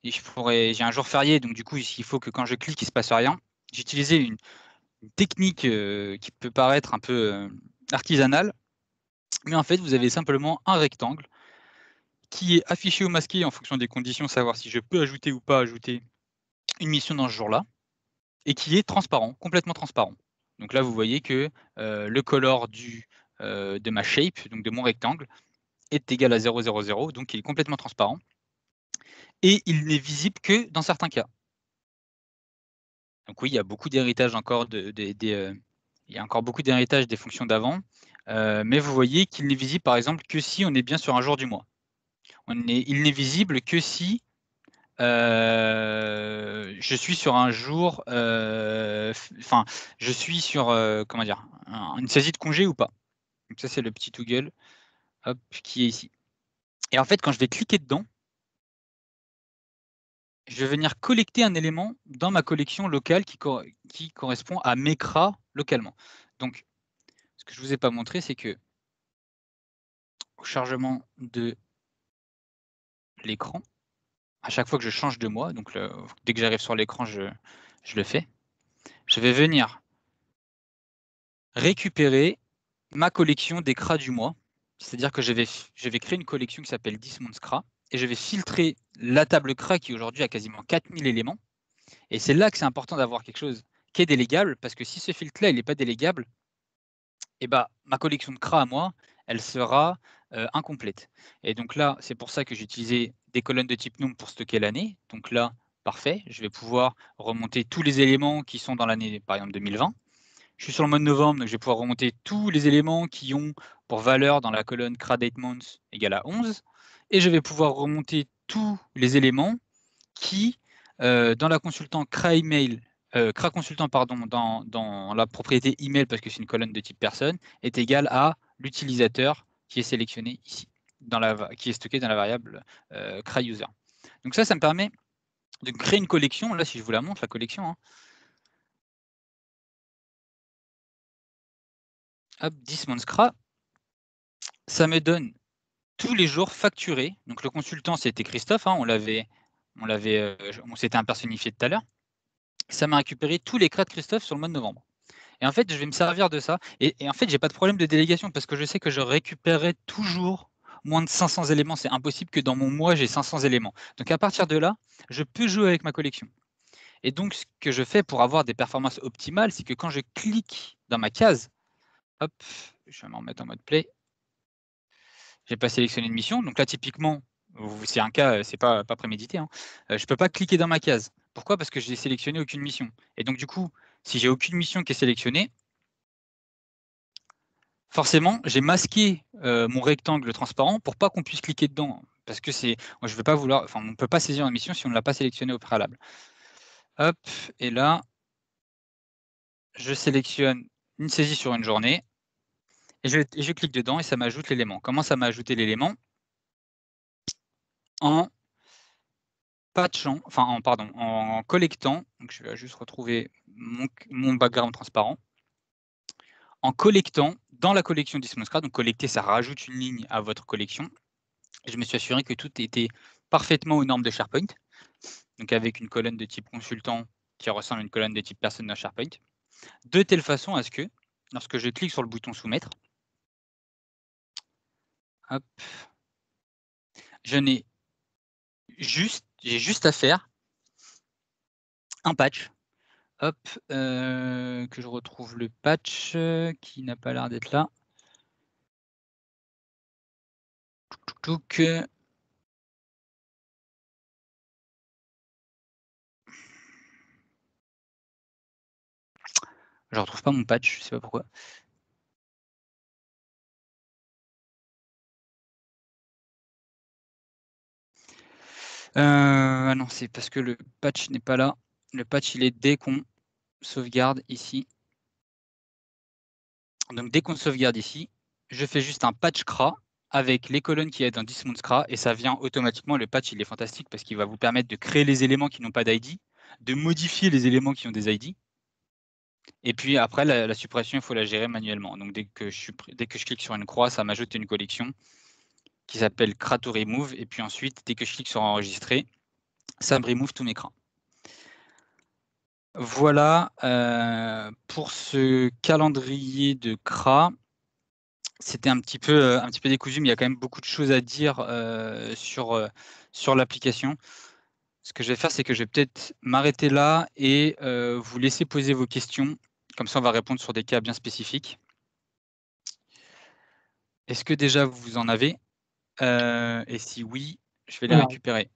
A: j'ai un jour férié, donc du coup il faut que quand je clique il se passe rien. J'ai utilisé une technique qui peut paraître un peu artisanale. Mais en fait, vous avez simplement un rectangle qui est affiché ou masqué en fonction des conditions, savoir si je peux ajouter ou pas ajouter une mission dans ce jour-là, et qui est transparent, complètement transparent. Donc là, vous voyez que le color de ma shape, donc de mon rectangle, est égal à 0,00, donc il est complètement transparent. Et il n'est visible que dans certains cas. Donc oui, il y a beaucoup d'héritage encore il y a encore beaucoup d'héritage des fonctions d'avant, mais vous voyez qu'il n'est visible par exemple que si on est bien sur un jour du mois. Il n'est visible que si je suis sur un jour, enfin, je suis sur, comment dire, une saisie de congé ou pas. Donc ça, c'est le petit toggle, hop, qui est ici. Et en fait, quand je vais cliquer dedans, je vais venir collecter un élément dans ma collection locale qui correspond à mes CRA localement. Donc, ce que je ne vous ai pas montré, c'est que au chargement de l'écran, à chaque fois que je change de mois, donc dès que j'arrive sur l'écran, je le fais, je vais venir récupérer ma collection des CRA du mois. C'est-à-dire que je vais créer une collection qui s'appelle Dismonds CRA et je vais filtrer la table CRA qui aujourd'hui a quasiment 4000 éléments. Et c'est là que c'est important d'avoir quelque chose qui est délégable, parce que si ce filtre-là il n'est pas délégable, et bah, ma collection de CRA à moi, elle sera incomplète. Et donc là, c'est pour ça que j'ai utilisé des colonnes de type num pour stocker l'année. Donc là, parfait, je vais pouvoir remonter tous les éléments qui sont dans l'année, par exemple 2020. Je suis sur le mode novembre, donc je vais pouvoir remonter tous les éléments qui ont pour valeur dans la colonne CRA date month égale à 11. Et je vais pouvoir remonter tous les éléments qui, dans la consultant CRA email, CRA consultant pardon, dans la propriété email, parce que c'est une colonne de type personne, est égale à l'utilisateur qui est sélectionné ici, qui est stocké dans la variable CRA user. Donc ça me permet de créer une collection. Là, si je vous la montre, la collection, hein, hop, Dismonds CRA, ça me donne tous les jours facturés. Donc le consultant, c'était Christophe, hein, on s'était impersonnifié tout à l'heure. Ça m'a récupéré tous les CRA de Christophe sur le mois de novembre. Et en fait, je vais me servir de ça. Et en fait, j'ai pas de problème de délégation parce que je sais que je récupérerai toujours moins de 500 éléments. C'est impossible que dans mon mois, j'ai 500 éléments. Donc à partir de là, je peux jouer avec ma collection. Et donc, ce que je fais pour avoir des performances optimales, c'est que quand je clique dans ma case, hop, je vais m'en mettre en mode play. J'ai pas sélectionné de mission. Donc là, typiquement, c'est un cas, c'est pas prémédité, hein. Je peux pas cliquer dans ma case. Pourquoi? Parce que j'ai sélectionné aucune mission. Et donc du coup, si j'ai aucune mission qui est sélectionnée, forcément, j'ai masqué mon rectangle transparent pour pas qu'on puisse cliquer dedans. Parce que moi, je vais pas vouloir, enfin, on ne peut pas saisir une mission si on ne l'a pas sélectionné au préalable. Hop, et là, je sélectionne une saisie sur une journée et je clique dedans et ça m'ajoute l'élément. Comment ça m'a ajouté l'élément? En patchant, enfin, en collectant, donc je vais juste retrouver mon background transparent, en collectant dans la collection Dismonds, donc collecter, ça rajoute une ligne à votre collection. Je me suis assuré que tout était parfaitement aux normes de SharePoint, donc avec une colonne de type consultant qui ressemble à une colonne de type personne dans SharePoint, de telle façon à ce que, lorsque je clique sur le bouton soumettre, hop, j'ai juste à faire un patch, hop, que je retrouve le patch qui n'a pas l'air d'être là. Touc, je retrouve pas mon patch, je sais pas pourquoi. Ah non, c'est parce que le patch n'est pas là. Le patch, il est dès qu'on sauvegarde ici. Donc dès qu'on sauvegarde ici, je fais juste un patch CRA avec les colonnes qui est dans Dismount CRA et ça vient automatiquement. Le patch, il est fantastique parce qu'il va vous permettre de créer les éléments qui n'ont pas d'ID, de modifier les éléments qui ont des ID. Et puis après, la suppression, il faut la gérer manuellement. Donc dès que je clique sur une croix, ça m'ajoute une collection qui s'appelle CRA to remove. Et puis ensuite, dès que je clique sur enregistrer, ça me remove tous mes CRA. Voilà pour ce calendrier de CRA. c'était un petit peu décousu, mais il y a quand même beaucoup de choses à dire sur l'application. Ce que je vais faire, c'est que je vais peut-être m'arrêter là et vous laisser poser vos questions. Comme ça, on va répondre sur des cas bien spécifiques. Est-ce que déjà vous en avez? Et si oui, je vais les
B: Alors,
A: récupérer.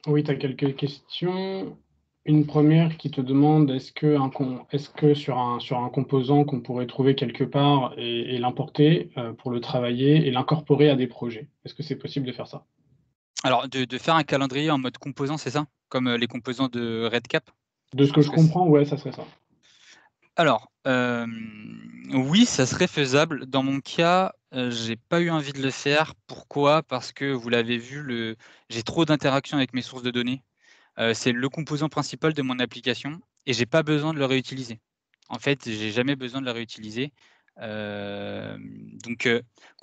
B: oui, tu as quelques questions. Une première qui te demande est-ce que sur un composant qu'on pourrait trouver quelque part et l'importer pour le travailler et l'incorporer à des projets? Est-ce que c'est possible de faire ça?
A: Alors, de faire un calendrier en mode composant, c'est ça? Comme les composants de Redcap?
B: De
A: Je
B: ce que
A: pense
B: je
A: que c'est.
B: comprends, ouais, ça serait ça.
A: Alors, oui, ça serait faisable. Dans mon cas, j'ai pas eu envie de le faire. Pourquoi? Parce que vous l'avez vu, j'ai trop d'interactions avec mes sources de données. C'est le composant principal de mon application et j'ai pas besoin de le réutiliser. En fait, j'ai jamais besoin de le réutiliser. Donc,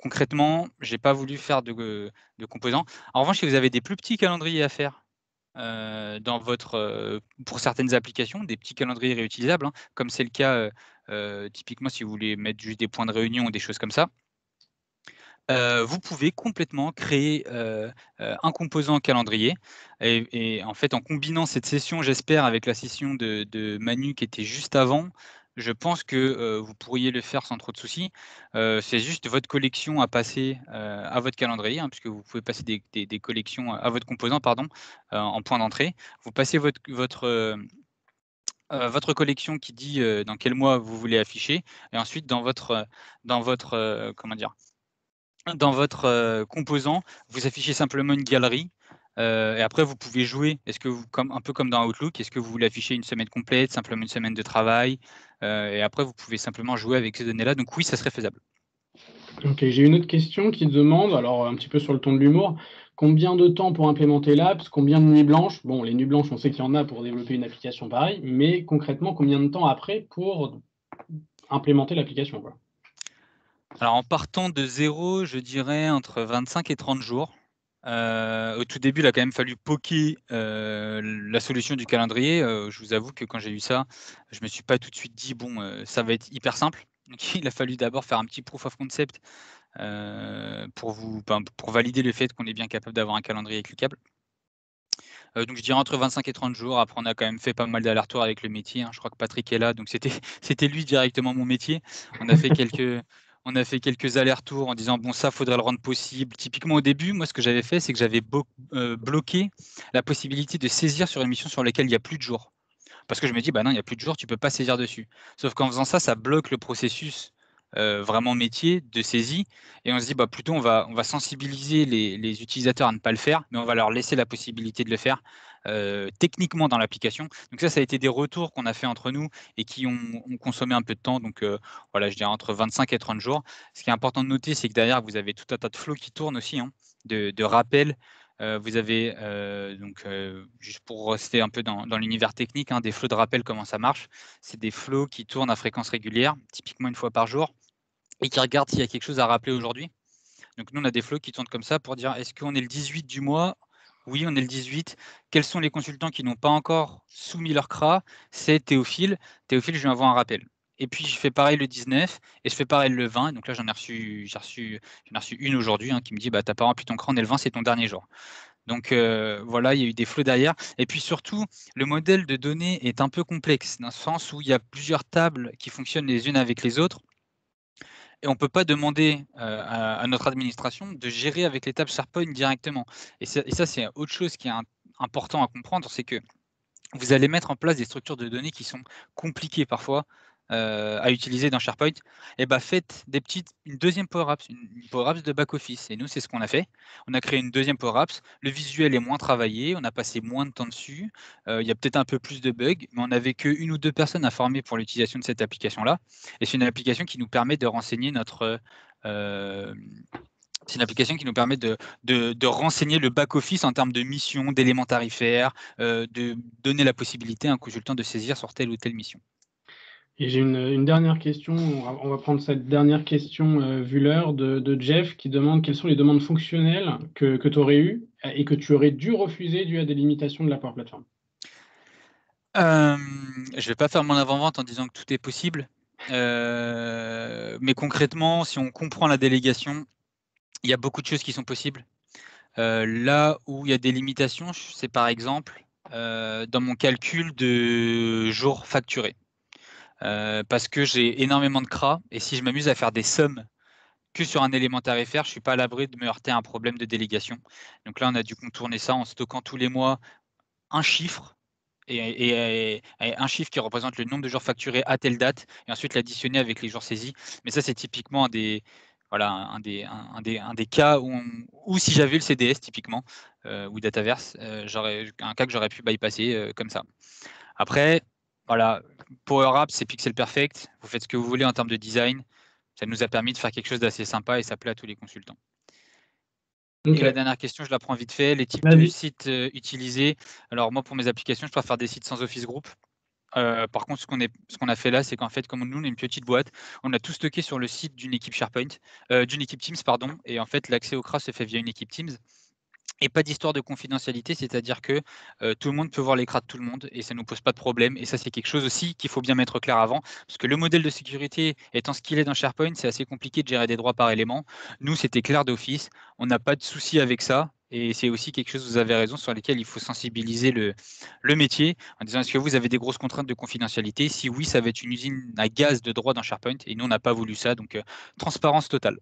A: concrètement, j'ai pas voulu faire de composants. En revanche, si vous avez des plus petits calendriers à faire, dans votre, pour certaines applications, des petits calendriers réutilisables, hein, comme c'est le cas, typiquement si vous voulez mettre juste des points de réunion ou des choses comme ça. Vous pouvez complètement créer, un composant calendrier et en fait, en combinant cette session, j'espère, avec la session de Manu qui était juste avant, je pense que, vous pourriez le faire sans trop de soucis. C'est juste votre collection à passer, à votre calendrier, hein, puisque vous pouvez passer des collections à votre composant, pardon, en point d'entrée. Vous passez votre collection qui dit, dans quel mois vous voulez afficher et ensuite dans votre, comment dire? Dans votre, composant, vous affichez simplement une galerie, et après vous pouvez jouer. Est-ce que vous comme un peu comme dans Outlook, est-ce que vous voulez afficher une semaine complète, simplement une semaine de travail? Et après vous pouvez simplement jouer avec ces données-là, donc oui, ça serait faisable.
B: OK, j'ai une autre question qui demande, alors un petit peu sur le ton de l'humour, combien de temps pour implémenter l'apps? Combien de nuits blanches? Bon, les nuits blanches, on sait qu'il y en a pour développer une application pareille, mais concrètement, combien de temps après pour implémenter l'application, quoi?
A: Alors en partant de zéro, je dirais entre 25 et 30 jours. Au tout début, il a quand même fallu poker, la solution du calendrier. Je vous avoue que quand j'ai eu ça, je me suis pas tout de suite dit: «Bon, ça va être hyper simple». Donc il a fallu d'abord faire un petit proof of concept, pour valider le fait qu'on est bien capable d'avoir un calendrier cliquable. Donc je dirais entre 25 et 30 jours. Après on a quand même fait pas mal d'allers-retours avec le métier, hein. Je crois que Patrick est là, donc c'était c'était lui directement mon métier. On a fait quelques on a fait quelques allers-retours en disant: «Bon ça, faudrait le rendre possible». Typiquement au début, moi ce que j'avais fait, c'est que j'avais bloqué la possibilité de saisir sur une mission sur laquelle il y a plus de jours. Parce que je me dis: «Bah non, il y a plus de jours, tu peux pas saisir dessus». Sauf qu'en faisant ça, ça bloque le processus, vraiment métier de saisie et on se dit: «Bah plutôt on va sensibiliser les utilisateurs à ne pas le faire, mais on va leur laisser la possibilité de le faire, techniquement dans l'application». Donc ça a été des retours qu'on a fait entre nous et qui ont consommé un peu de temps donc voilà, je dirais entre 25 et 30 jours. Ce qui est important de noter, c'est que derrière vous avez tout un tas de flows qui tournent aussi, hein, de rappels. Vous avez, donc juste pour rester un peu dans l'univers technique, hein, des flows de rappel, comment ça marche? C'est des flows qui tournent à fréquence régulière, typiquement une fois par jour et qui regardent s'il y a quelque chose à rappeler aujourd'hui. Donc nous, on a des flows qui tournent comme ça pour dire: «Est-ce qu'on est le 18 du mois? Oui, on est le 18. Quels sont les consultants qui n'ont pas encore soumis leur CRA? C'est Théophile. Théophile, je lui envoie un rappel». Et puis je fais pareil le 19 et je fais pareil le 20. Donc là, j'en ai reçu une aujourd'hui, hein, qui me dit: «Bah, tu pas rempli ton CRA, on est le 20, c'est ton dernier jour». Donc voilà, il y a eu des flows derrière et puis surtout, le modèle de données est un peu complexe, dans le sens où il y a plusieurs tables qui fonctionnent les unes avec les autres et on ne peut pas demander, à notre administration de gérer avec les tables SharePoint directement et ça, c'est autre chose qui est important à comprendre, c'est que vous allez mettre en place des structures de données qui sont compliquées parfois, à utiliser dans SharePoint et bah, faites une deuxième Power Apps, une Power Apps de back office et nous, c'est ce qu'on a fait. On a créé une deuxième Power Apps. Le visuel est moins travaillé, on a passé moins de temps dessus, il y a peut-être un peu plus de bugs, mais on n'avait qu'1 ou 2 personnes à former pour l'utilisation de cette application-là et c'est une application qui nous permet de renseigner notre, c'est une application qui nous permet de renseigner le back office en termes de mission, d'éléments tarifaires, de donner la possibilité à un consultant de saisir sur telle ou telle mission.
B: Et j'ai une dernière question, on va prendre cette dernière question, vu l'heure de Jeff qui demande: «Quelles sont les demandes fonctionnelles que tu aurais eues et que tu aurais dû refuser dues à des limitations de la Power Platform?»
A: Je vais pas faire mon avant-vente en disant que tout est possible. Mais concrètement, si on comprend la délégation, il y a beaucoup de choses qui sont possibles. Là où il y a des limitations, c'est par exemple dans mon calcul de jours facturés. Parce que j'ai énormément de CRA et si je m'amuse à faire des sommes que sur un élément tarifaire, je ne suis pas à l'abri de me heurter à un problème de délégation. Donc là, on a dû contourner ça en stockant tous les mois un chiffre et un chiffre qui représente le nombre de jours facturés à telle date et ensuite l'additionner avec les jours saisis. Mais ça, c'est typiquement voilà, un des cas où si j'avais le CDS typiquement ou Dataverse, j'aurais un cas que j'aurais pu bypasser comme ça. Après, voilà, Power Apps, c'est pixel perfect. Vous faites ce que vous voulez en termes de design. Ça nous a permis de faire quelque chose d'assez sympa et ça plaît à tous les consultants. Et la
B: OK,
A: dernière question, je la prends vite fait. Les types de
B: vas-y.
A: sites utilisés. Alors moi, pour mes applications, je préfère des sites sans Office Group. Par contre, ce qu'on a fait là, c'est qu'en fait, comme nous, on est une petite boîte, on a tout stocké sur le site d'une équipe SharePoint, d'une équipe Teams, pardon. Et en fait, l'accès au CRA se fait via une équipe Teams. Et pas d'histoire de confidentialité, c'est-à-dire que tout le monde peut voir l'écran de tout le monde et ça ne nous pose pas de problème. Et ça, c'est quelque chose aussi qu'il faut bien mettre clair avant, parce que le modèle de sécurité étant ce qu'il est dans SharePoint, c'est assez compliqué de gérer des droits par élément. Nous, c'était clair d'office, on n'a pas de souci avec ça. Et c'est aussi quelque chose, vous avez raison, sur lequel il faut sensibiliser le métier en disant est-ce que vous avez des grosses contraintes de confidentialité? Si oui, ça va être une usine à gaz de droits dans SharePoint et nous, on n'a pas voulu ça. Donc, transparence totale.